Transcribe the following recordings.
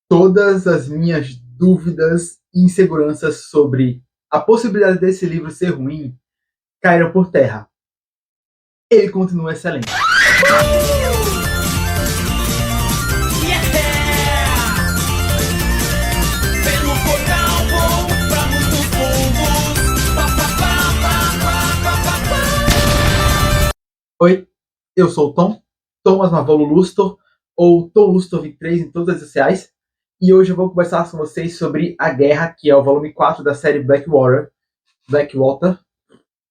Todas as minhas dúvidas e inseguranças sobre a possibilidade desse livro ser ruim caíram por terra. Ele continua excelente. Oi, eu sou o Tom, Thomas Mavolo Lustor, ou Tom Lustor 23 em todas as redes sociais, e hoje eu vou conversar com vocês sobre A Guerra, que é o volume 4 da série Blackwater.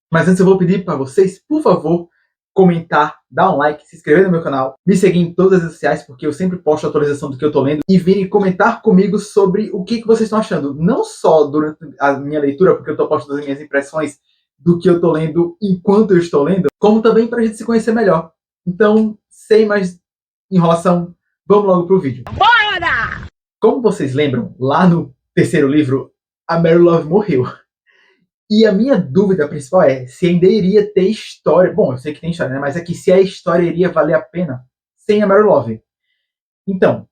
Mas antes eu vou pedir para vocês, por favor, comentar, dar um like, se inscrever no meu canal, me seguir em todas as redes sociais, porque eu sempre posto atualização do que eu tô lendo, e virem comentar comigo sobre o que vocês estão achando, não só durante a minha leitura, porque eu tô postando as minhas impressões do que eu tô lendo enquanto eu estou lendo, como também pra gente se conhecer melhor. Então, sem mais enrolação, vamos logo pro vídeo. Bora! Como vocês lembram, lá no terceiro livro, a Mary Love morreu. E a minha dúvida principal é se ainda iria ter história. Bom, eu sei que tem história, né? Mas é que se a história iria valer a pena sem a Mary Love. Então,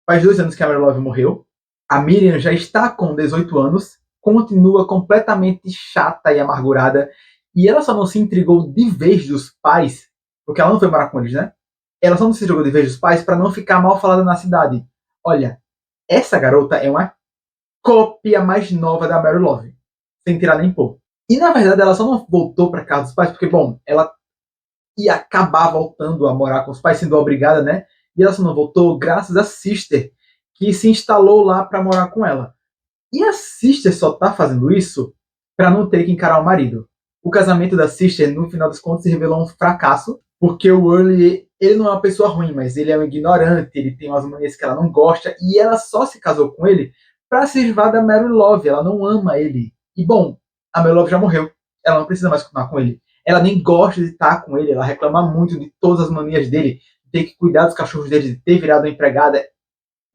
faz 2 anos que a Mary Love morreu. A Miriam já está com 18 anos, continua completamente chata e amargurada. E ela só não se intrigou de vez dos pais, porque ela não foi morar com eles, né? Ela só não se intrigou de vez dos pais para não ficar mal falada na cidade. Olha, essa garota é uma cópia mais nova da Mary Love, sem tirar nem pôr. E na verdade ela só não voltou para casa dos pais porque, bom, ela ia acabar voltando a morar com os pais, sendo obrigada, né? E ela só não voltou graças a Sister, que se instalou lá para morar com ela. E a Sister só tá fazendo isso para não ter que encarar o marido. O casamento da Sister, no final das contas, se revelou um fracasso, porque o Early, ele não é uma pessoa ruim, mas ele é um ignorante, ele tem umas manias que ela não gosta, e ela só se casou com ele para se livrar da Mary Love, ela não ama ele. E bom, a Mary Love já morreu, ela não precisa mais continuar com ele. Ela nem gosta de estar com ele, ela reclama muito de todas as manias dele, de ter que cuidar dos cachorros dele, de ter virado uma empregada.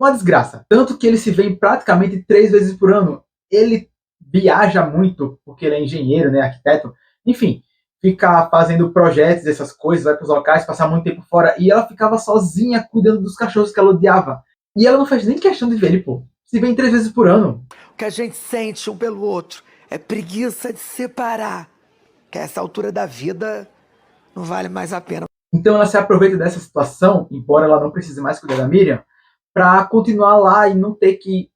Uma desgraça. Tanto que ele se vê praticamente 3 vezes por ano. Ele viaja muito, porque ele é engenheiro, né, arquiteto. Enfim, fica fazendo projetos, essas coisas, vai para os locais, passar muito tempo fora. E ela ficava sozinha cuidando dos cachorros que ela odiava. E ela não faz nem questão de ver ele, pô. Se vê 3 vezes por ano. O que a gente sente um pelo outro é preguiça de separar. Que a essa altura da vida não vale mais a pena. Então ela se aproveita dessa situação, embora ela não precise mais cuidar da Miriam, para continuar lá e não ter que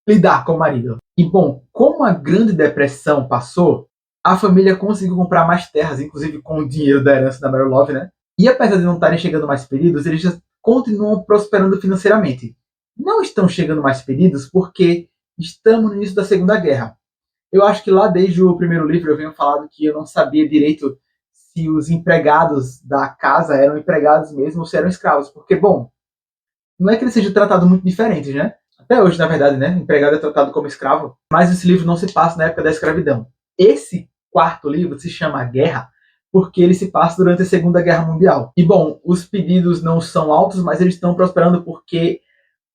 lidar com o marido. E bom, como a Grande Depressão passou, a família conseguiu comprar mais terras, inclusive com o dinheiro da herança da Mary Love, né? E apesar de não estarem chegando mais pedidos, eles já continuam prosperando financeiramente. Não estão chegando mais pedidos porque estamos no início da Segunda Guerra. Eu acho que lá desde o primeiro livro eu venho falado que eu não sabia direito se os empregados da casa eram empregados mesmo ou se eram escravos. Porque, bom, não é que eles sejam tratados muito diferentes, né? Até hoje, na verdade, né? Empregado é tratado como escravo. Mas esse livro não se passa na época da escravidão. Esse quarto livro se chama Guerra porque ele se passa durante a Segunda Guerra Mundial. E, bom, os pedidos não são altos, mas eles estão prosperando porque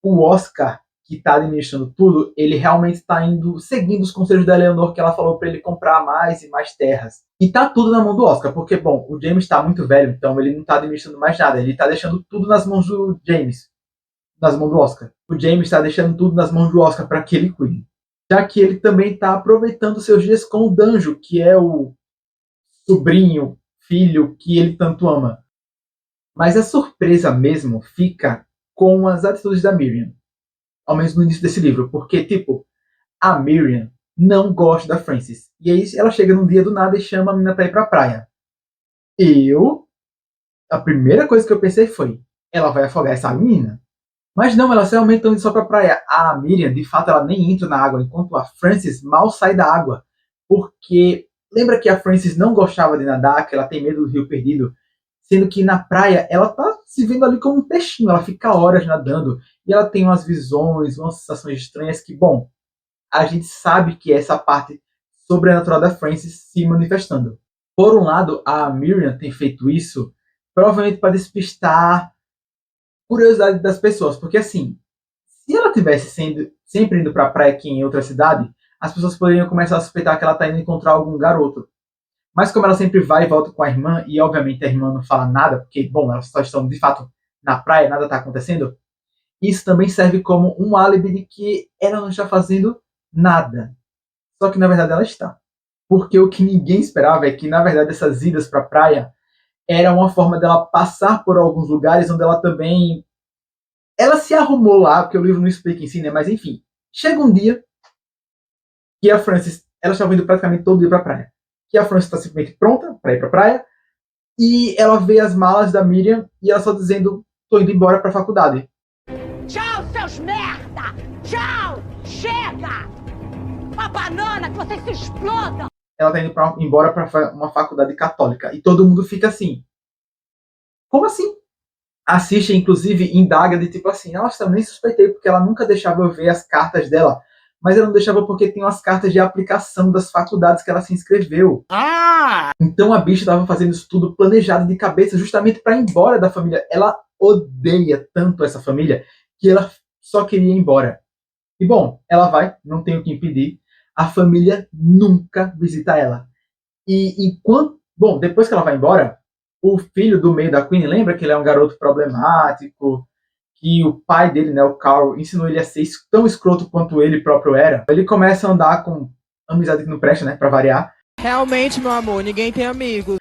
o Oscar, que está administrando tudo, ele realmente está indo seguindo os conselhos da Eleanor, que ela falou para ele comprar mais e mais terras. E tá tudo na mão do Oscar, porque, bom, o James está muito velho, então ele não está administrando mais nada. Ele está deixando tudo nas mãos do James, nas mãos do Oscar. O James está deixando tudo nas mãos do Oscar para que ele cuide. Já que ele também está aproveitando seus dias com o Danjo, que é o sobrinho, filho que ele tanto ama. Mas a surpresa mesmo fica com as atitudes da Miriam, ao menos no início desse livro, porque, tipo, a Miriam não gosta da Frances. E aí ela chega num dia do nada e chama a menina pra ir pra praia. A primeira coisa que eu pensei foi, ela vai afogar essa menina? Mas não, elas realmente estão indo só pra praia. A Miriam, de fato, ela nem entra na água, enquanto a Frances mal sai da água. Porque lembra que a Frances não gostava de nadar, que ela tem medo do rio perdido? Sendo que na praia ela tá se vendo ali como um peixinho, ela fica horas nadando. E ela tem umas visões, umas sensações estranhas que, bom, a gente sabe que é essa parte sobrenatural da Frances se manifestando. Por um lado, a Miriam tem feito isso provavelmente para despistar curiosidade das pessoas, porque assim, se ela tivesse sempre indo para a praia aqui em outra cidade, as pessoas poderiam começar a suspeitar que ela está indo encontrar algum garoto. Mas como ela sempre vai e volta com a irmã, e obviamente a irmã não fala nada, porque, bom, elas só estão de fato na praia, nada está acontecendo, isso também serve como um álibi de que ela não está fazendo nada. Só que na verdade ela está. Porque o que ninguém esperava é que, na verdade, essas idas para a praia era uma forma dela passar por alguns lugares onde ela também... Ela se arrumou lá, porque o livro não explica em si, né? Mas enfim, chega um dia que a Frances... Ela estava indo praticamente todo dia para a praia. Que a Frances está simplesmente pronta para ir para a praia. E ela vê as malas da Miriam e ela só dizendo: tô indo embora para a faculdade. Tchau, seus merda! Tchau! Chega! Uma banana que vocês se explodam! Ela tá indo embora para uma faculdade católica. E todo mundo fica assim: como assim? Assiste, inclusive, indaga de tipo assim: nossa, eu nem suspeitei, porque ela nunca deixava eu ver as cartas dela. Mas ela não deixava porque tem umas cartas de aplicação das faculdades que ela se inscreveu. Então a bicha estava fazendo isso tudo planejado de cabeça justamente para ir embora da família. Ela odeia tanto essa família que ela só queria ir embora. E bom, ela vai, não tem o que impedir. A família nunca visita ela. E enquanto... Bom, depois que ela vai embora, o filho do meio da Queen, lembra que ele é um garoto problemático, que o pai dele, né, o Carl, ensinou ele a ser tão escroto quanto ele próprio era. Ele começa a andar com amizade que não presta, né, pra variar. Realmente, meu amor, ninguém tem amigos.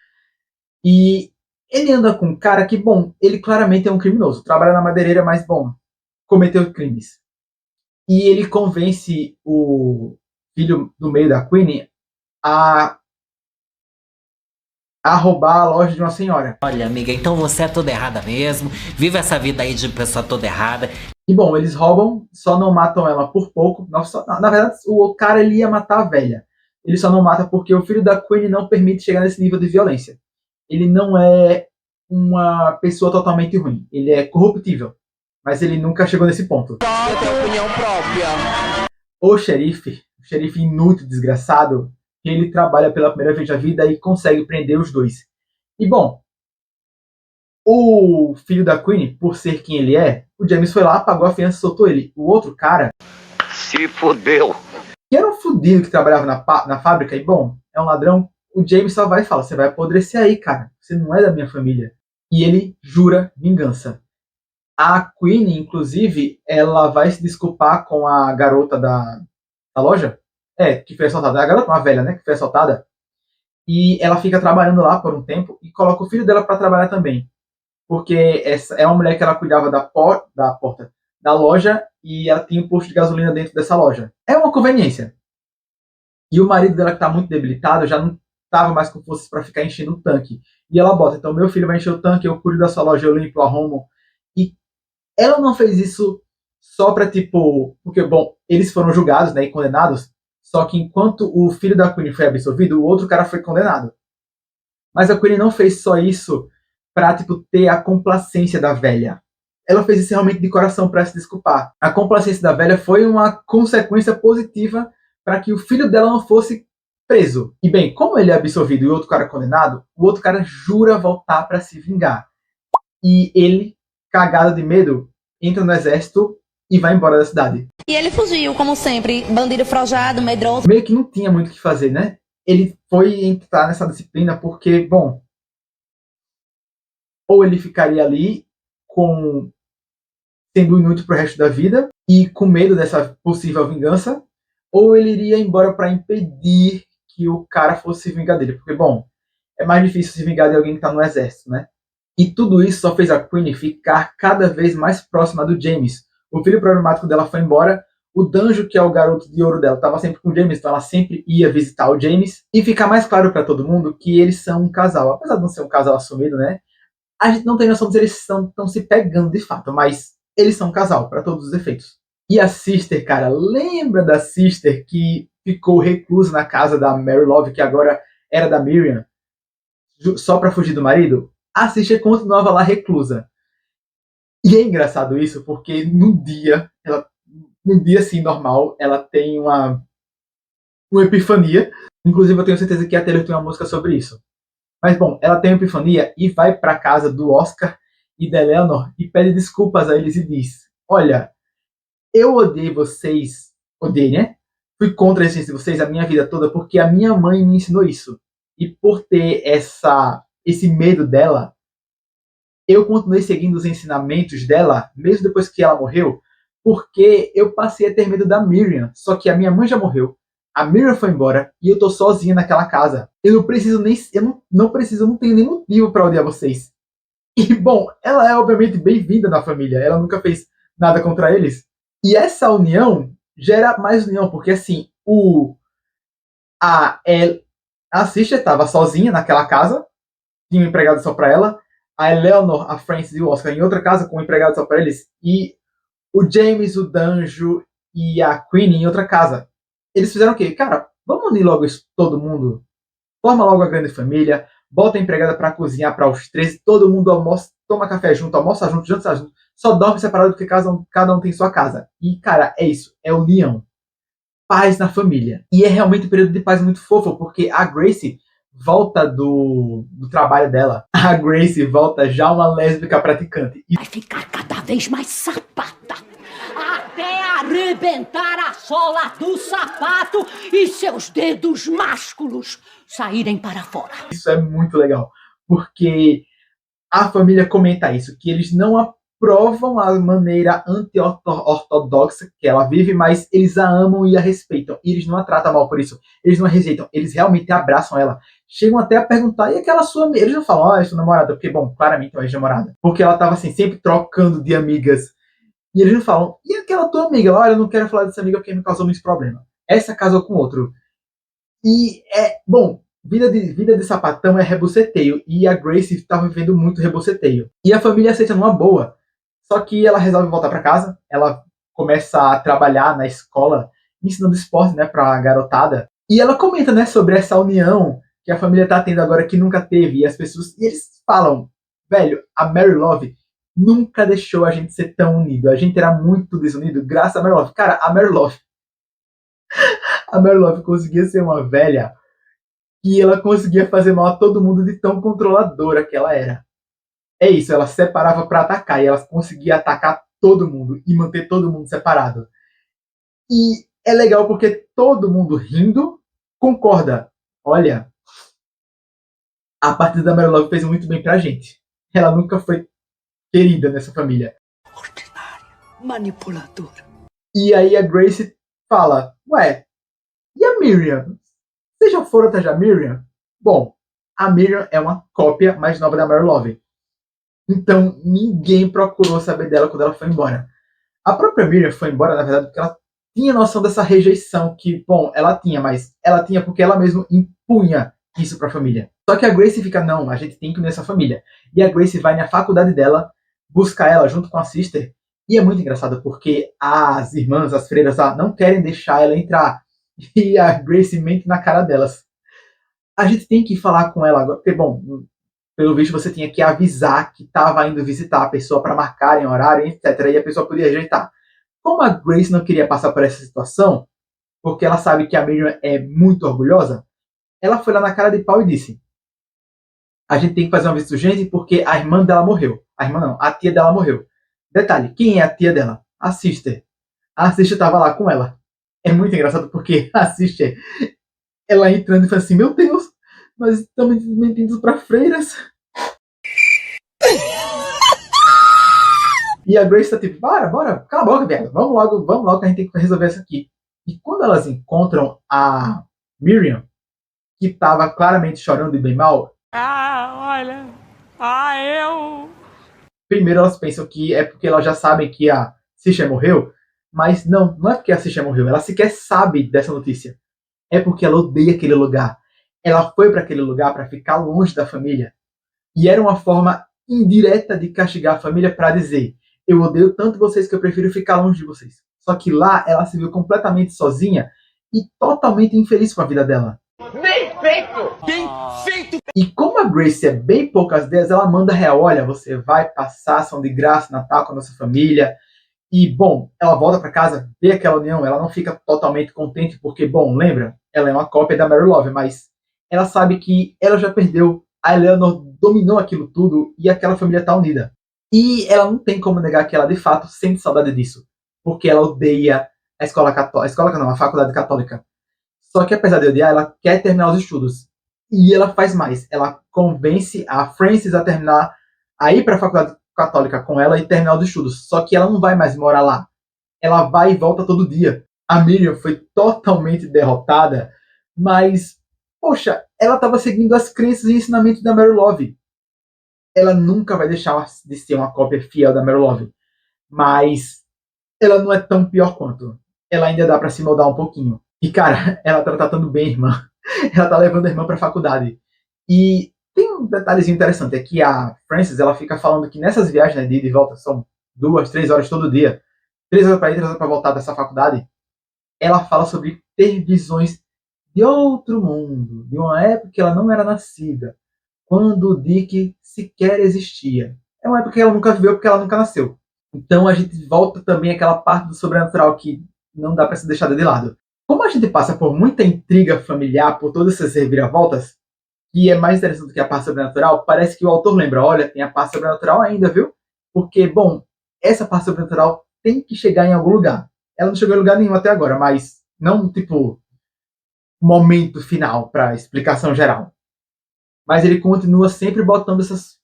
E ele anda com um cara que, bom, ele claramente é um criminoso. Trabalha na madeireira, mas, bom, cometeu crimes. E ele convence o filho do meio da Queen a roubar a loja de uma senhora. Olha, amiga, então você é toda errada mesmo. Vive essa vida aí de pessoa toda errada. E, bom, eles roubam, só não matam ela por pouco. Na verdade, o cara ele ia matar a velha. Ele só não mata porque o filho da Queen não permite chegar nesse nível de violência. Ele não é uma pessoa totalmente ruim. Ele é corruptível. Mas ele nunca chegou nesse ponto. Eu tenho opinião própria. O xerife inútil, desgraçado, ele trabalha pela primeira vez na vida e consegue prender os dois. E, bom, o filho da Queen, por ser quem ele é, o James foi lá, pagou a fiança e soltou ele. O outro cara... Se fodeu. Que era um fudido que trabalhava na fábrica e, bom, é um ladrão. O James só vai e fala: você vai apodrecer aí, cara. Você não é da minha família. E ele jura vingança. A Queen, inclusive, ela vai se desculpar com a garota da loja. Que foi assaltada. A garota, uma velha, né? Que foi assaltada. E ela fica trabalhando lá por um tempo e coloca o filho dela para trabalhar também. Porque essa é uma mulher que ela cuidava da porta da loja e ela tinha um posto de gasolina dentro dessa loja. É uma conveniência. E o marido dela, que está muito debilitado, já não estava mais com forças para ficar enchendo o tanque. E ela bota: então meu filho vai encher o tanque, eu cuido da sua loja, eu limpo, eu arrumo. E ela não fez isso só para, tipo... Porque, bom, eles foram julgados, né, e condenados. Só que enquanto o filho da Queen foi absolvido, o outro cara foi condenado. Mas a Queen não fez só isso para, tipo, ter a complacência da velha. Ela fez isso realmente de coração para se desculpar. A complacência da velha foi uma consequência positiva para que o filho dela não fosse preso. E bem, como ele é absolvido e o outro cara é condenado, o outro cara jura voltar para se vingar. E ele, cagado de medo, entra no exército e vai embora da cidade. E ele fugiu, como sempre, bandido frojado, medroso. Meio que não tinha muito o que fazer, né? Ele foi entrar nessa disciplina porque, bom, ou ele ficaria ali sendo inútil pro resto da vida e com medo dessa possível vingança, ou ele iria embora para impedir que o cara fosse se vingar dele. Porque, bom, é mais difícil se vingar de alguém que tá no exército, né? E tudo isso só fez a Queen ficar cada vez mais próxima do James. O filho problemático dela foi embora, o Danjo, que é o garoto de ouro dela, estava sempre com o James, então ela sempre ia visitar o James. E ficar mais claro para todo mundo que eles são um casal. Apesar de não ser um casal assumido, né? A gente não tem noção de se eles estão se pegando de fato, mas eles são um casal, para todos os efeitos. E a Sister, cara, lembra da Sister que ficou reclusa na casa da Mary Love, que agora era da Miriam, só para fugir do marido? A Sister continuava lá reclusa. E é engraçado isso, porque num dia assim, normal, ela tem uma epifania. Inclusive, eu tenho certeza que a Taylor tem uma música sobre isso. Mas, bom, ela tem uma epifania e vai pra casa do Oscar e da Eleanor e pede desculpas a eles e diz: olha, eu odeio vocês. Odeio, né? Fui contra a existência de vocês a minha vida toda porque a minha mãe me ensinou isso. E por ter esse medo dela, eu continuei seguindo os ensinamentos dela, mesmo depois que ela morreu, porque eu passei a ter medo da Miriam. Só que a minha mãe já morreu, a Miriam foi embora e eu tô sozinha naquela casa. Eu não preciso nem, eu não tenho nem motivo para odiar vocês. E bom, ela é obviamente bem-vinda na família, ela nunca fez nada contra eles. E essa união gera mais união, porque assim, a Sister estava sozinha naquela casa, tinha um empregado só para ela, a Eleanor, a Frances e o Oscar em outra casa com um empregado só para eles, e o James, o Danjo e a Queen em outra casa. Eles fizeram o quê? Cara, vamos unir logo isso, todo mundo, forma logo a grande família, bota a empregada para cozinhar para os 13, todo mundo almoça, toma café junto, almoça junto, janta junto, só dorme separado porque cada um tem sua casa. E, cara, é isso, é união. Paz na família. E é realmente um período de paz muito fofo, porque a Grace volta do trabalho dela. A Grace volta já uma lésbica praticante. Vai ficar cada vez mais sapata, até arrebentar a sola do sapato e seus dedos másculos saírem para fora. Isso é muito legal, porque a família comenta isso, que eles não aprovam a maneira anti-ortodoxa que ela vive, mas eles a amam e a respeitam. E eles não a tratam mal por isso. Eles não a rejeitam, eles realmente abraçam ela. Chegam até a perguntar, e aquela sua amiga? Eles não falam, é sua namorada, porque, bom, claramente é uma ex-namorada. Porque ela tava assim, sempre trocando de amigas. E eles não falam, e aquela tua amiga? Olha, eu não quero falar dessa amiga porque me causou muitos problemas. Essa casou com outro. E bom, vida de sapatão é reboceteio. E a Grace estava vivendo muito reboceteio. E a família aceita numa boa. Só que ela resolve voltar para casa. Ela começa a trabalhar na escola, ensinando esporte, né, pra garotada. E ela comenta, né, sobre essa união que a família tá tendo agora que nunca teve. E as pessoas, e eles falam, velho, a Mary Love nunca deixou a gente ser tão unido. A gente era muito desunido graças a Mary Love. Cara, a Mary Love conseguia ser uma velha e ela conseguia fazer mal a todo mundo de tão controladora que ela era. É isso, ela separava para atacar e ela conseguia atacar todo mundo e manter todo mundo separado. E é legal porque todo mundo rindo concorda. Olha, a partida da Mary Love fez muito bem pra gente. Ela nunca foi querida nessa família. Ordinária, manipuladora. E aí a Grace fala, ué, e a Miriam? Vocês já foram atrás da Miriam? Bom, a Miriam é uma cópia mais nova da Mary Love. Então ninguém procurou saber dela quando ela foi embora. A própria Miriam foi embora, na verdade, porque ela tinha noção dessa rejeição que, bom, ela tinha, mas ela tinha porque ela mesma impunha isso pra família. Só que a Grace fica, não, a gente tem que unir essa família. E a Grace vai na faculdade dela, buscar ela junto com a Sister. E é muito engraçado porque as irmãs, as freiras lá, não querem deixar ela entrar. E a Grace mente na cara delas. A gente tem que falar com ela agora, porque, bom, pelo visto você tinha que avisar que estava indo visitar a pessoa para marcar em horário, etc. E a pessoa podia rejeitar. Como a Grace não queria passar por essa situação, porque ela sabe que a Miriam é muito orgulhosa, ela foi lá na cara de pau e disse, a gente tem que fazer uma visita urgente porque a irmã dela morreu. A irmã não, a tia dela morreu. Detalhe, quem é a tia dela? A Sister. A Sister estava lá com ela. É muito engraçado porque a Sister, ela entrando e fala assim, meu Deus, nós estamos mentindo para freiras. E a Grace tá tipo, bora, cala a boca, velho. Vamos logo que a gente tem que resolver isso aqui. E quando elas encontram a Miriam, que estava claramente chorando e bem mal, primeiro elas pensam que é porque elas já sabem que a Sister morreu, mas não é porque a Sister morreu, ela sequer sabe dessa notícia. É porque ela odeia aquele lugar. Ela foi para aquele lugar para ficar longe da família. E era uma forma indireta de castigar a família para dizer, eu odeio tanto vocês que eu prefiro ficar longe de vocês. Só que lá ela se viu completamente sozinha e totalmente infeliz com a vida dela. Bem feito! Bem feito! E como a Grace é bem poucas ideias, ela manda real, olha, você vai passar ação de graça, Natal com a nossa família. E, bom, ela volta para casa, vê aquela união, ela não fica totalmente contente porque, bom, lembra, ela é uma cópia da Mary Love, mas ela sabe que ela já perdeu, a Eleanor dominou aquilo tudo e aquela família tá unida. E ela não tem como negar que ela, de fato, sente saudade disso, porque ela odeia a escola católica, a faculdade católica. Só que apesar de odiar, ela quer terminar os estudos. E ela faz mais. Ela convence a Frances a terminar a ir para a faculdade católica com ela e terminar os estudos. Só que ela não vai mais morar lá. Ela vai e volta todo dia. A Miriam foi totalmente derrotada, mas, poxa, ela estava seguindo as crenças e ensinamentos da Mary Love. Ela nunca vai deixar de ser uma cópia fiel da Mary Love, mas ela não é tão pior quanto. Ela ainda dá para se moldar um pouquinho. E, cara, ela tá tratando bem a irmã. Ela tá levando a irmã pra faculdade. E tem um detalhezinho interessante, é que a Frances, ela fica falando que nessas viagens, né, de ida e volta, são 2, 3 horas todo dia, 3 horas para ir, 3 horas para voltar dessa faculdade, ela fala sobre ter visões de outro mundo, de uma época que ela não era nascida, quando o Dick sequer existia. É uma época que ela nunca viveu porque ela nunca nasceu. Então a gente volta também àquela parte do sobrenatural que não dá para ser deixada de lado. Como a gente passa por muita intriga familiar, por todas essas reviravoltas, que é mais interessante do que a parte sobrenatural, parece que o autor lembra, olha, tem a parte sobrenatural ainda, viu? Porque, bom, essa parte sobrenatural tem que chegar em algum lugar. Ela não chegou em lugar nenhum até agora, mas não, tipo, momento final para explicação geral. Mas ele continua sempre botando essas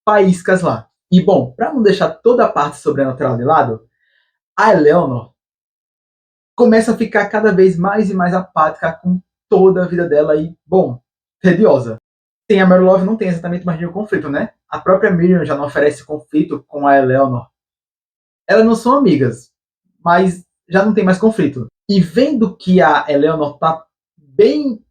faíscas lá. E, bom, para não deixar toda a parte sobrenatural de lado, a Eleanor começa a ficar cada vez mais e mais apática com toda a vida dela e, bom, tediosa. Sem a Mary Love não tem exatamente mais nenhum conflito, né? A própria Miriam já não oferece conflito com a Eleanor. Elas não são amigas, mas já não tem mais conflito. E vendo que a Eleanor tá bem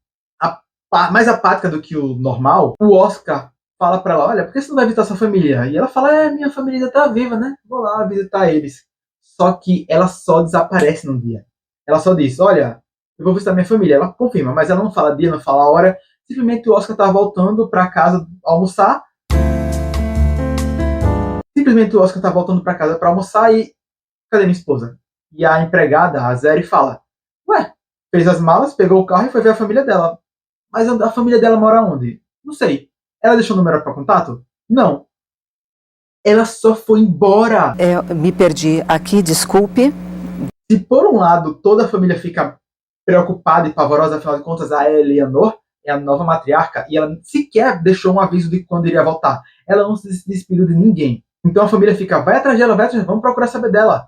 mais apática do que o normal, o Oscar fala pra ela, olha, por que você não vai visitar sua família? E ela fala, minha família ainda tá viva, né? Vou lá visitar eles. Só que ela só desaparece num dia. Ela só diz, olha, eu vou visitar minha família. Ela confirma, mas ela não fala dia, não fala hora. Simplesmente o Oscar tá voltando pra casa almoçar. Simplesmente o Oscar tá voltando pra casa pra almoçar e... cadê minha esposa? E a empregada, a Zeri, fala, ué, fez as malas, pegou o carro e foi ver a família dela. Mas a família dela mora onde? Não sei. Ela deixou o número para contato? Não. Ela só foi embora. Me perdi aqui, desculpe. Se por um lado toda a família fica preocupada e pavorosa, afinal de contas a Eleanor é a nova matriarca e ela sequer deixou um aviso de quando iria voltar. Ela não se despediu de ninguém. Então a família fica, vai atrás dela, vamos procurar saber dela.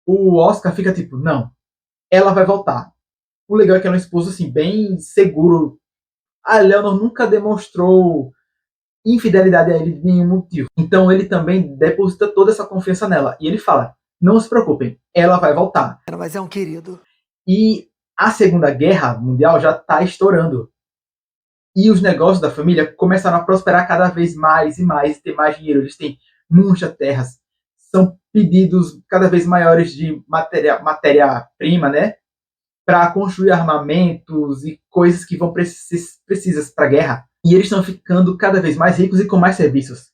O Oscar fica tipo, não, ela vai voltar. O legal é que ela é um esposo assim, bem seguro. A Eleanor nunca demonstrou infidelidade a ele de nenhum motivo. Então ele também deposita toda essa confiança nela. E ele fala, não se preocupem, ela vai voltar. Mas é um querido. E a Segunda Guerra Mundial já está estourando. E os negócios da família começaram a prosperar cada vez mais e mais, ter mais dinheiro. Eles têm muitas terras. São pedidos cada vez maiores de matéria-prima, né? Para construir armamentos e coisas que vão precisas para a guerra. E eles estão ficando cada vez mais ricos e com mais serviços.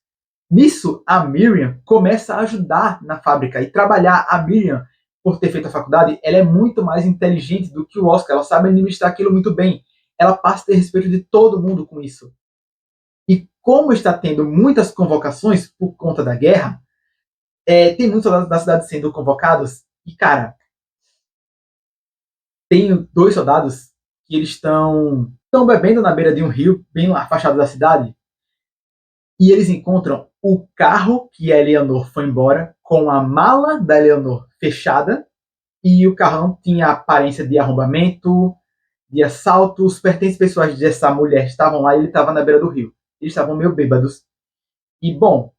Nisso, a Miriam começa a ajudar na fábrica e trabalhar. A Miriam, por ter feito a faculdade, ela é muito mais inteligente do que o Oscar. Ela sabe administrar aquilo muito bem. Ela passa a ter respeito de todo mundo com isso. E como está tendo muitas convocações por conta da guerra, tem muitos soldados da cidade sendo convocados. E, cara, tem 2 soldados que eles estão bebendo na beira de um rio, bem afastado da cidade, e eles encontram o carro que a Eleanor foi embora, com a mala da Eleanor fechada, e o carro não tinha aparência de arrombamento, de assalto. Os pertences pessoais dessa mulher estavam lá e ele estava na beira do rio. Eles estavam meio bêbados. E, bom,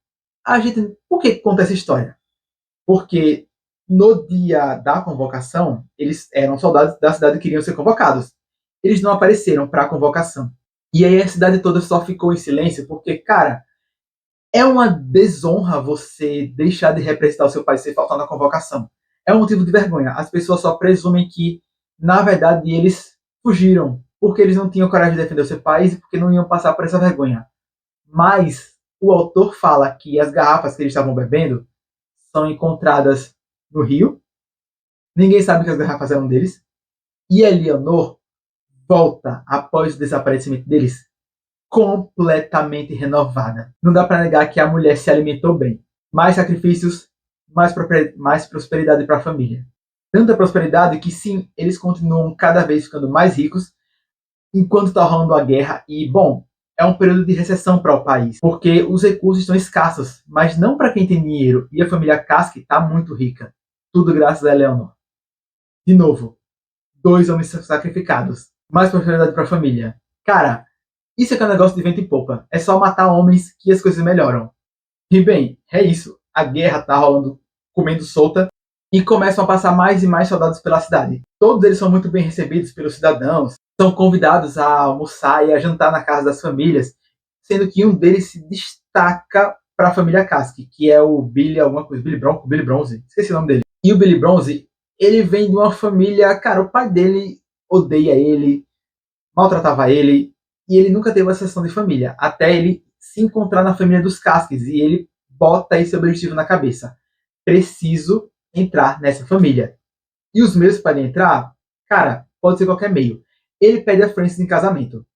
por que conta essa história? Porque no dia da convocação, eles eram soldados da cidade que queriam ser convocados. Eles não apareceram para a convocação. E aí a cidade toda só ficou em silêncio, porque, cara, é uma desonra você deixar de representar o seu país sem faltar na convocação. É um motivo de vergonha. As pessoas só presumem que, na verdade, eles fugiram, porque eles não tinham coragem de defender o seu país e porque não iam passar por essa vergonha. Mas o autor fala que as garrafas que eles estavam bebendo são encontradas no rio. Ninguém sabe que as garrafas eram deles. E a Eleanor volta após o desaparecimento deles completamente renovada. Não dá para negar que a mulher se alimentou bem. Mais sacrifícios, mais prosperidade para a família. Tanta prosperidade que sim, eles continuam cada vez ficando mais ricos enquanto está rolando a guerra. E bom, é um período de recessão para o país, porque os recursos estão escassos, mas não para quem tem dinheiro, e a família Kasky está muito rica. Tudo graças a Eleanor. De novo, 2 homens sacrificados. Mais prosperidade para a família. Cara, isso é que é um negócio de vento e popa. É só matar homens que as coisas melhoram. E bem, é isso. A guerra tá rolando, comendo solta, e começam a passar mais e mais soldados pela cidade. Todos eles são muito bem recebidos pelos cidadãos, são convidados a almoçar e a jantar na casa das famílias, sendo que um deles se destaca para a família Kasky, que é o Billy alguma coisa, Billy Bronze, esqueci o nome dele. E o Billy Bronze, ele vem de uma família, cara, o pai dele odeia ele, maltratava ele, e ele nunca teve uma sensação de família, até ele se encontrar na família dos Kaskys, e ele bota esse objetivo na cabeça. Preciso entrar nessa família. E os meios para entrar, cara, pode ser qualquer meio. Ele pede a Frances em casamento.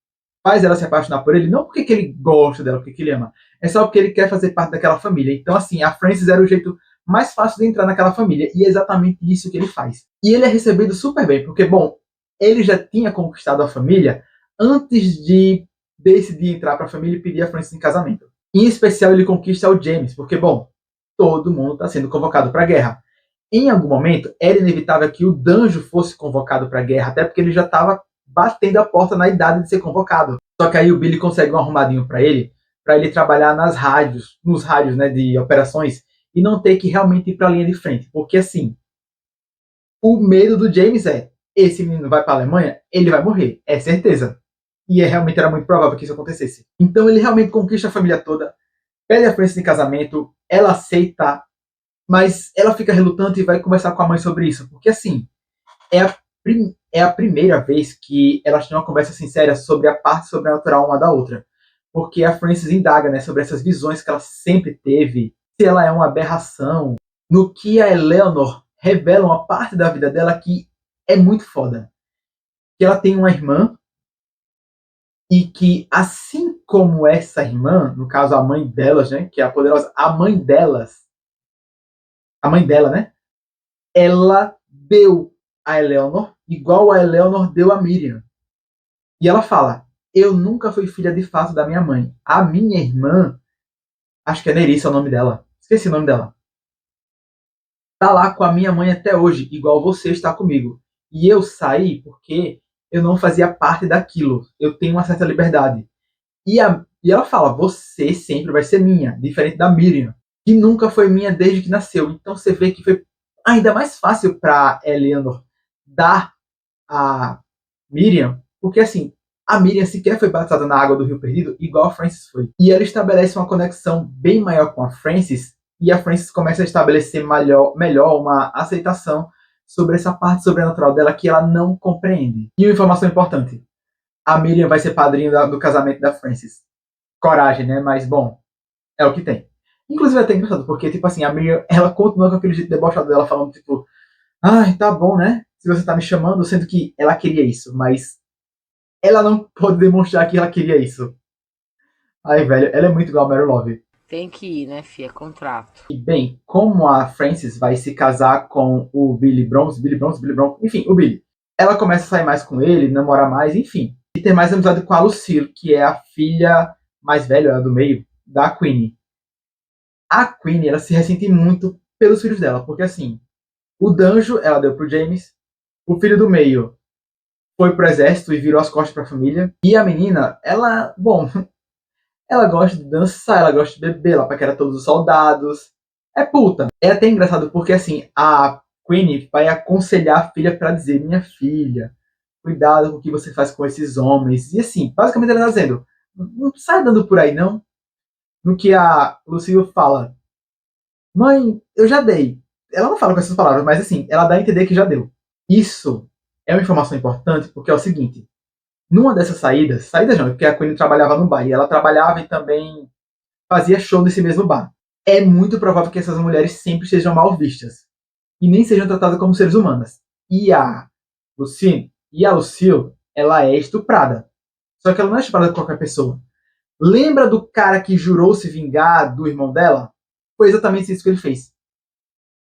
Faz ela se apaixonar por ele, não porque que ele gosta dela, porque que ele ama. É só porque ele quer fazer parte daquela família. Então, assim, a Frances era o jeito mais fácil de entrar naquela família. E é exatamente isso que ele faz. E ele é recebido super bem, porque, bom, ele já tinha conquistado a família antes de decidir entrar para a família e pedir a Frances em casamento. Em especial, ele conquista o James, porque, bom, todo mundo está sendo convocado para a guerra. Em algum momento, era inevitável que o Danjo fosse convocado para a guerra, até porque ele já estava batendo a porta na idade de ser convocado. Só que aí o Billy consegue um arrumadinho para ele trabalhar nos rádios, né, de operações, e não ter que realmente ir para a linha de frente. Porque, assim, o medo do James é, esse menino vai para a Alemanha, ele vai morrer, é certeza. E realmente era muito provável que isso acontecesse. Então ele realmente conquista a família toda, pede a Frances em casamento, ela aceita, mas ela fica relutante e vai conversar com a mãe sobre isso. Porque, assim, é a primeira vez que elas têm uma conversa sincera sobre a parte sobrenatural uma da outra. Porque a Frances indaga, né, sobre essas visões que ela sempre teve, se ela é uma aberração, no que a Eleanor revela uma parte da vida dela que é muito foda. Que ela tem uma irmã, e que, assim como essa irmã, no caso a mãe delas, né, que é a poderosa, a mãe dela, né, ela deu a Eleanor igual a Eleanor deu a Miriam. E ela fala, eu nunca fui filha de fato da minha mãe. A minha irmã, acho que é Nerissa o nome dela, esqueci o nome dela, tá lá com a minha mãe até hoje, igual você está comigo. E eu saí porque eu não fazia parte daquilo. Eu tenho uma certa liberdade. E ela fala, você sempre vai ser minha, diferente da Miriam, que nunca foi minha desde que nasceu. Então você vê que foi ainda mais fácil para Eleanor dar a Miriam, porque assim, a Miriam sequer foi batizada na água do Rio Perdido, igual a Frances foi. E ela estabelece uma conexão bem maior com a Frances, e a Frances começa a estabelecer melhor uma aceitação sobre essa parte sobrenatural dela que ela não compreende. E uma informação importante, a Miriam vai ser padrinho do casamento da Frances. Coragem, né? Mas, bom, é o que tem. Inclusive é até engraçado, porque, tipo assim, a Miriam, ela continua com aquele jeito debochado dela, falando, tipo, ai, tá bom, né? Se você tá me chamando, sendo que ela queria isso, mas ela não pode demonstrar que ela queria isso. Ai, velho, ela é muito igual a Mary Love. Tem que ir, né, fia? É contrato. E, bem, como a Frances vai se casar com o Billy Bronze, enfim, o Billy, ela começa a sair mais com ele, namorar mais, enfim. E ter mais amizade com a Lucille, que é a filha mais velha, do meio, da Queenie. A Queenie, ela se ressente muito pelos filhos dela, porque assim, o Danjo ela deu pro James, o filho do meio foi pro exército e virou as costas pra família, e a menina, ela, bom, ela gosta de dançar, ela gosta de beber, ela paquera todos os soldados, é puta. É até engraçado porque assim, a Queenie vai aconselhar a filha pra dizer, minha filha, cuidado com o que você faz com esses homens, e assim, basicamente ela tá dizendo, não sai dando por aí não. No que a Lucille fala, mãe, eu já dei. Ela não fala com essas palavras, mas assim, ela dá a entender que já deu. Isso é uma informação importante, porque é o seguinte, numa dessas saídas não, porque a Queenie trabalhava no bar, e ela trabalhava e também fazia show nesse mesmo bar. É muito provável que essas mulheres sempre sejam mal vistas, e nem sejam tratadas como seres humanos. E a Lucille, ela é estuprada. Só que ela não é estuprada por qualquer pessoa. Lembra do cara que jurou se vingar do irmão dela? Foi exatamente isso que ele fez.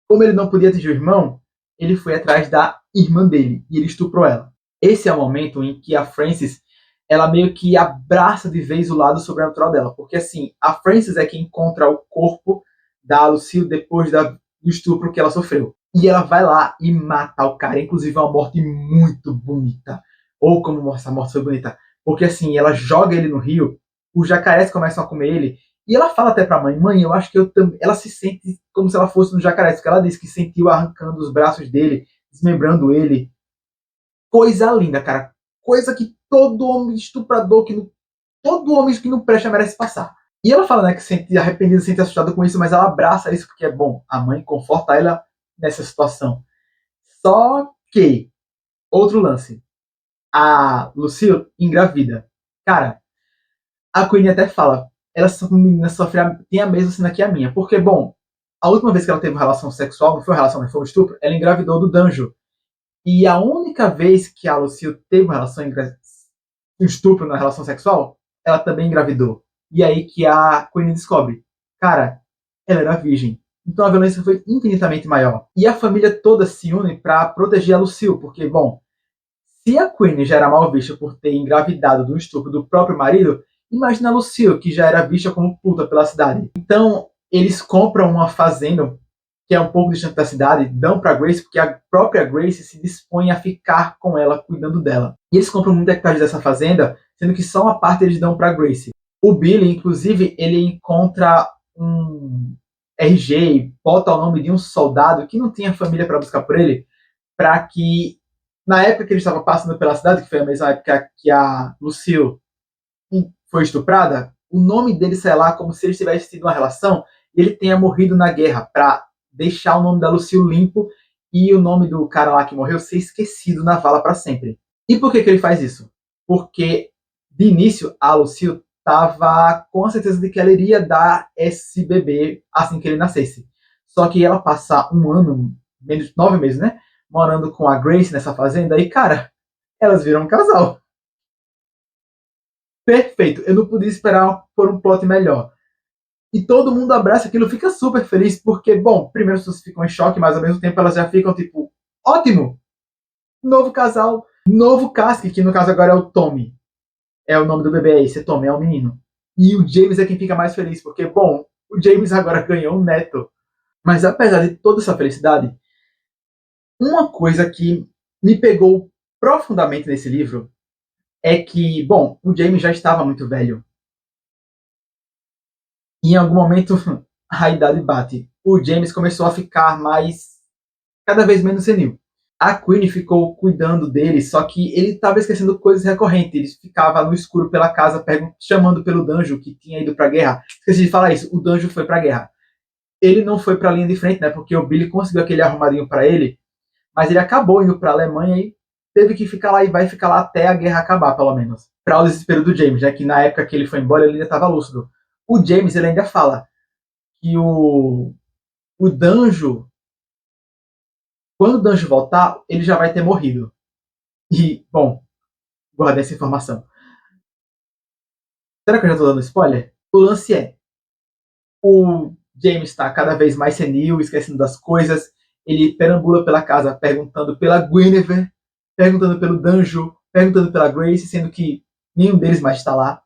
Como ele não podia atingir o irmão, ele foi atrás da irmã dele e ele estuprou ela. Esse é o momento em que a Frances ela meio que abraça de vez o lado sobrenatural dela. Porque, assim, a Frances é quem encontra o corpo da Lucille depois do estupro que ela sofreu. E ela vai lá e mata o cara. Inclusive, é uma morte muito bonita. Ou como essa morte foi bonita. Porque, assim, ela joga ele no rio, os jacarés começam a comer ele, e ela fala até pra mãe, eu acho que eu também... Ela se sente como se ela fosse no jacaré, porque ela disse que sentiu arrancando os braços dele, desmembrando ele. Coisa linda, cara. Coisa que todo homem estuprador, todo homem que não presta merece passar. E ela fala, né, que se sente arrependida, se sente assustada com isso, mas ela abraça isso porque é bom. A mãe conforta ela nessa situação. Só que, outro lance. A Lucille engravida. Cara, a Queen até fala, ela tem a mesma cena que a minha. Porque, bom, a última vez que ela teve uma relação sexual, não foi uma relação, foi um estupro, ela engravidou do Danjo. E a única vez que a Lucille teve uma relação, um estupro na relação sexual, ela também engravidou. E aí que a Queen descobre, cara, ela era virgem. Então a violência foi infinitamente maior. E a família toda se une para proteger a Lucille, porque, bom, se a Queen já era mal vista por ter engravidado do estupro do próprio marido, imagina a Lucille, que já era vista como puta pela cidade. Então, eles compram uma fazenda que é um pouco distante da cidade, dão pra Grace, porque a própria Grace se dispõe a ficar com ela, cuidando dela. E eles compram muita hectares dessa fazenda, sendo que só uma parte eles dão pra Grace. O Billy, inclusive, ele encontra um RG e bota o nome de um soldado que não tinha família para buscar por ele, para que, na época que ele estava passando pela cidade, que foi a mesma época que a Lucille foi estuprada, o nome dele sai lá como se ele tivesse tido uma relação e ele tenha morrido na guerra, para deixar o nome da Lucille limpo e o nome do cara lá que morreu ser esquecido na vala para sempre. E por que ele faz isso? Porque, de início, a Lucille estava com a certeza de que ela iria dar esse bebê assim que ele nascesse. Só que ela passa um ano, menos de 9 meses, né? Morando com a Grace nessa fazenda e, cara, elas viram um casal. Perfeito. Eu não podia esperar por um plot melhor. E todo mundo abraça aquilo, fica super feliz, porque, bom, primeiro as pessoas ficam em choque, mas ao mesmo tempo elas já ficam tipo, ótimo! Novo casal, novo casque, que no caso agora é o Tommy. É o nome do bebê, é esse, Tommy, é o menino. E o James é quem fica mais feliz, porque, bom, o James agora ganhou um neto. Mas apesar de toda essa felicidade, uma coisa que me pegou profundamente nesse livro é que, bom, o James já estava muito velho. E em algum momento a idade bate. O James começou a ficar cada vez menos senil. A Queen ficou cuidando dele, só que ele estava esquecendo coisas recorrentes. Ele ficava no escuro pela casa, chamando pelo Danjo, que tinha ido para a guerra. Esqueci de falar isso, o Danjo foi para a guerra. Ele não foi para a linha de frente, né? Porque o Billy conseguiu aquele arrumadinho para ele, mas ele acabou indo para a Alemanha e teve que ficar lá e vai ficar lá até a guerra acabar, pelo menos. Para o desespero do James, já que na época que ele foi embora ele ainda estava lúcido. O James ele ainda fala que o Danjo, quando o Danjo voltar, ele já vai ter morrido. E, bom, guardei essa informação. Será que eu já estou dando spoiler? O lance é, o James está cada vez mais senil, esquecendo das coisas. Ele perambula pela casa perguntando pela Guinevere, perguntando pelo Danjo, perguntando pela Grace, sendo que nenhum deles mais está lá.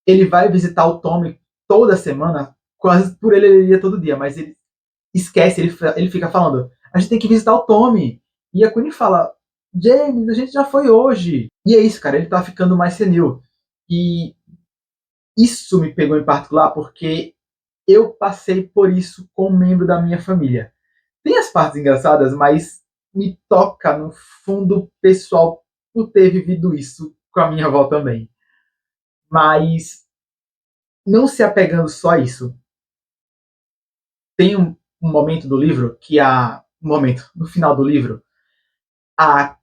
Ele vai visitar o Tommy toda semana, quase por ele iria todo dia, mas ele esquece, ele fica falando, a gente tem que visitar o Tommy. E a Queen fala, James, a gente já foi hoje. E é isso, cara, ele tá ficando mais senil. E isso me pegou em particular porque eu passei por isso com um membro da minha família. Tem as partes engraçadas, mas me toca no fundo pessoal por ter vivido isso com a minha avó também. Mas não se apegando só a isso. Tem um momento do livro que no final do livro, a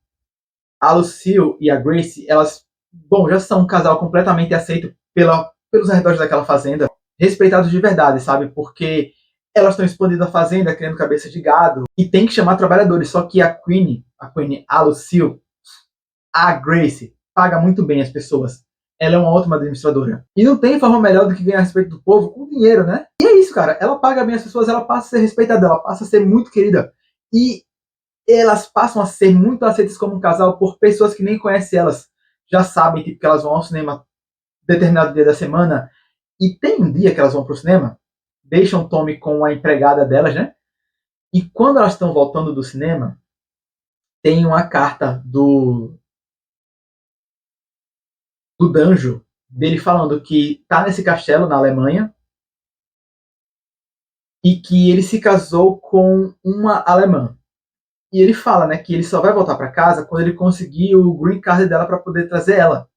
Lucille e a Grace, elas, bom, já são um casal completamente aceito pelos arredores daquela fazenda, respeitados de verdade, sabe? Porque elas estão expandindo a fazenda, criando cabeça de gado, e tem que chamar trabalhadores, só que a Lucille, a Grace, paga muito bem as pessoas. Ela é uma ótima administradora. E não tem forma melhor do que ganhar respeito do povo com dinheiro, né? E é isso, cara. Ela paga bem as pessoas, ela passa a ser respeitada, ela passa a ser muito querida. E elas passam a ser muito aceitas como um casal por pessoas que nem conhecem elas. já sabem tipo, que elas vão ao cinema determinado dia da semana, e tem um dia que elas vão pro cinema, deixam Tommy com a empregada delas, né? E quando elas estão voltando do cinema, tem uma carta do Danjo, dele falando que tá nesse castelo na Alemanha e que ele se casou com uma alemã. E ele fala, né, que ele só vai voltar para casa quando ele conseguir o green card dela para poder trazer ela.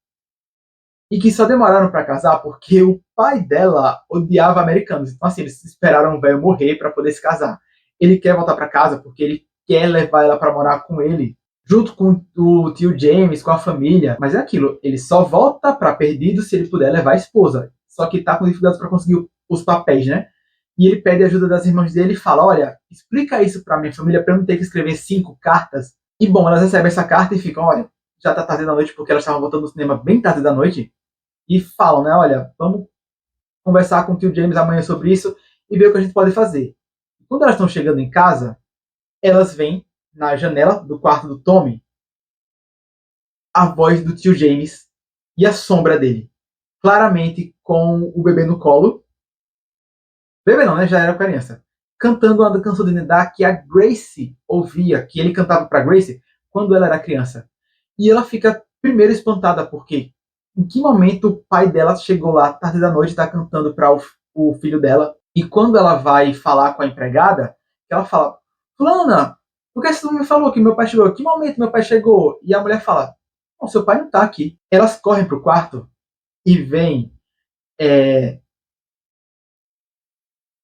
E que só demoraram para casar porque o pai dela odiava americanos. Então, assim, eles esperaram o velho morrer para poder se casar. Ele quer voltar para casa porque ele quer levar ela para morar com ele, junto com o tio James, com a família. Mas é aquilo, ele só volta para Perdido se ele puder levar a esposa. Só que tá com dificuldades para conseguir os papéis, né? E ele pede ajuda das irmãs dele e fala, olha, explica isso para minha família para eu não ter que escrever 5 cartas. E bom, elas recebem essa carta e ficam, olha, já tá tarde da noite, porque elas estavam voltando no cinema bem tarde da noite. E falam, né, olha, vamos conversar com o tio James amanhã sobre isso e ver o que a gente pode fazer. E quando elas estão chegando em casa, elas veem na janela do quarto do Tommy a voz do tio James e a sombra dele. Claramente com o bebê no colo. Bebê não, né? Já era criança. Cantando uma canção de Nidá que a Grace ouvia, que ele cantava para Grace quando ela era criança. E ela fica primeiro espantada, porque em que momento o pai dela chegou lá tarde da noite e está cantando para o filho dela. E quando ela vai falar com a empregada, ela fala, Fulana, por que você não me falou que meu pai chegou? Que momento meu pai chegou? E a mulher fala, não, seu pai não está aqui. Elas correm pro quarto e veem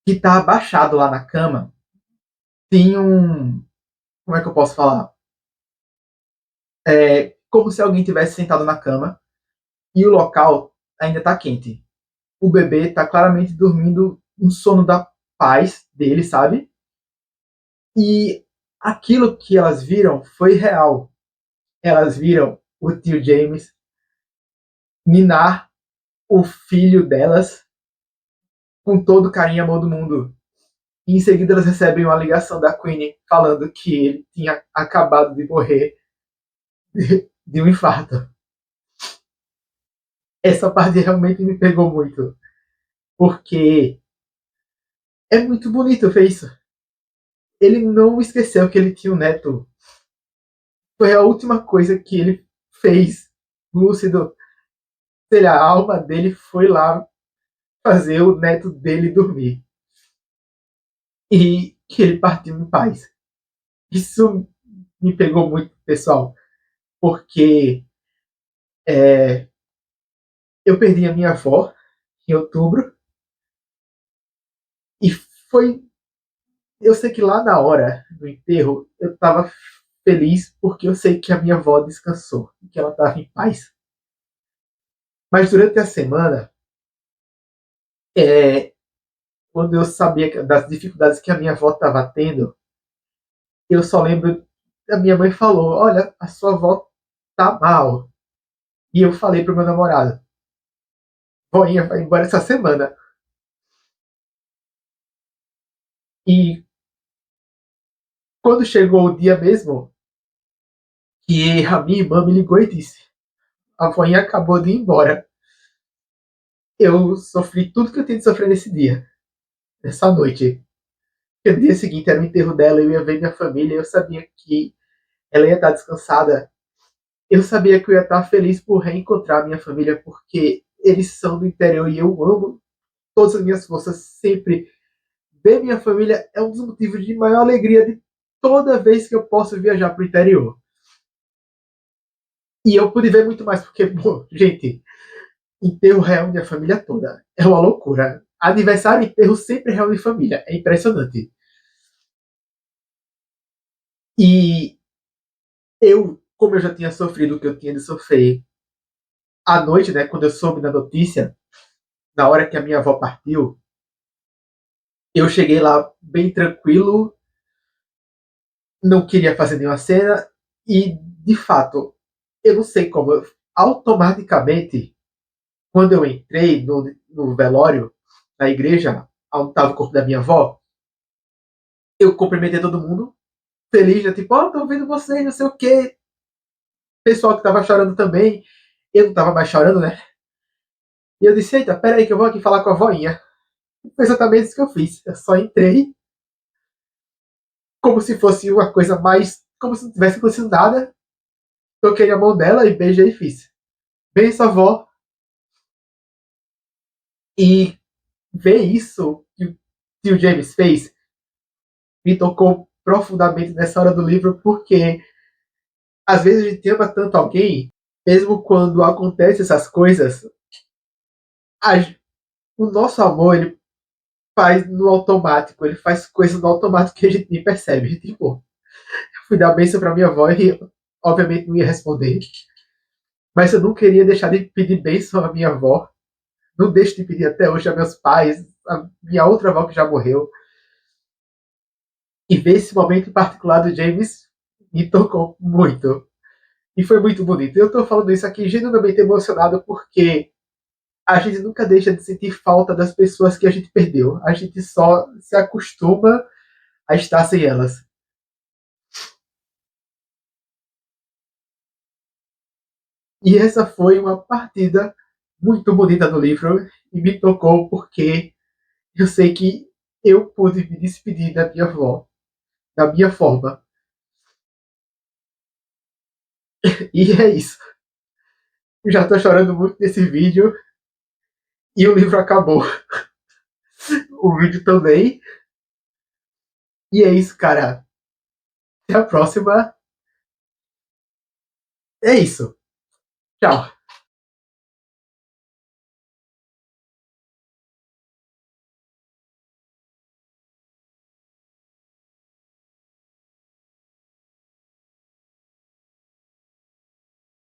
que tá abaixado lá na cama. Tem um... Como é que eu posso falar? Como se alguém tivesse sentado na cama e o local ainda tá quente. O bebê tá claramente dormindo um sono da paz dele, sabe? E aquilo que elas viram foi real. Elas viram o tio James ninar o filho delas com todo o carinho e amor do mundo. E em seguida elas recebem uma ligação da Queenie falando que ele tinha acabado de morrer de um infarto. Essa parte realmente me pegou muito. Porque é muito bonito ver isso. Ele não esqueceu que ele tinha um neto. Foi a última coisa que ele fez lúcido. Sei lá, a alma dele foi lá fazer o neto dele dormir. E que ele partiu em paz. Isso me pegou muito, pessoal. Porque eu perdi a minha avó em outubro. E foi... Eu sei que lá na hora do enterro, eu estava feliz porque eu sei que a minha avó descansou. Que ela estava em paz. Mas durante a semana, quando eu sabia das dificuldades que a minha avó estava tendo, eu só lembro... A minha mãe falou, olha, a sua avó tá mal. E eu falei pro meu namorado, voinha vai embora essa semana. E quando chegou o dia mesmo, que a minha irmã me ligou e disse, a voinha acabou de ir embora. Eu sofri tudo que eu tinha de sofrer nesse dia, nessa noite. Porque no dia seguinte era o enterro dela, eu ia ver minha família, eu sabia que ela ia estar descansada. Eu sabia que eu ia estar feliz por reencontrar minha família, porque eles são do interior e eu amo todas as minhas forças sempre. Ver minha família é um dos motivos de maior alegria de toda vez que eu posso viajar para o interior. E eu pude ver muito mais, porque, bom, gente, enterro reúne a família toda. É uma loucura. Aniversário e enterro sempre reúne família. É impressionante. E eu, como eu já tinha sofrido o que eu tinha de sofrer à noite, né, quando eu soube da notícia, na hora que a minha avó partiu, eu cheguei lá bem tranquilo, não queria fazer nenhuma cena, e, de fato, eu não sei como, automaticamente, quando eu entrei no velório, na igreja, onde estava o corpo da minha avó, eu cumprimentei todo mundo, feliz, né? Tipo, tô vendo vocês, não sei o quê. Pessoal que estava chorando também. eu não tava mais chorando, né? E eu disse, eita, peraí que eu vou aqui falar com a voinha. Foi exatamente isso que eu fiz. Eu só entrei como se fosse uma coisa mais... como se não tivesse acontecido nada. Toquei na mão dela e beijei e fiz. Benção, avó. E ver isso que o tio James fez me tocou profundamente nessa hora do livro, porque às vezes a gente ama tanto alguém, mesmo quando acontecem essas coisas, o nosso amor, ele faz no automático, ele faz coisas no automático que a gente nem percebe. Tipo, eu fui dar bênção pra minha avó e obviamente não ia responder. Mas eu não queria deixar de pedir bênção à minha avó. Não deixo de pedir até hoje a meus pais, a minha outra avó que já morreu. E ver esse momento em particular do James me tocou muito. E foi muito bonito. Eu tô falando isso aqui genuinamente emocionado porque a gente nunca deixa de sentir falta das pessoas que a gente perdeu. A gente só se acostuma a estar sem elas. E essa foi uma partida muito bonita do livro e me tocou porque eu sei que eu pude me despedir da minha avó, da minha forma. E é isso. Eu já tô chorando muito nesse vídeo e o livro acabou. O vídeo também. E é isso, cara. Até a próxima. É isso. Tchau.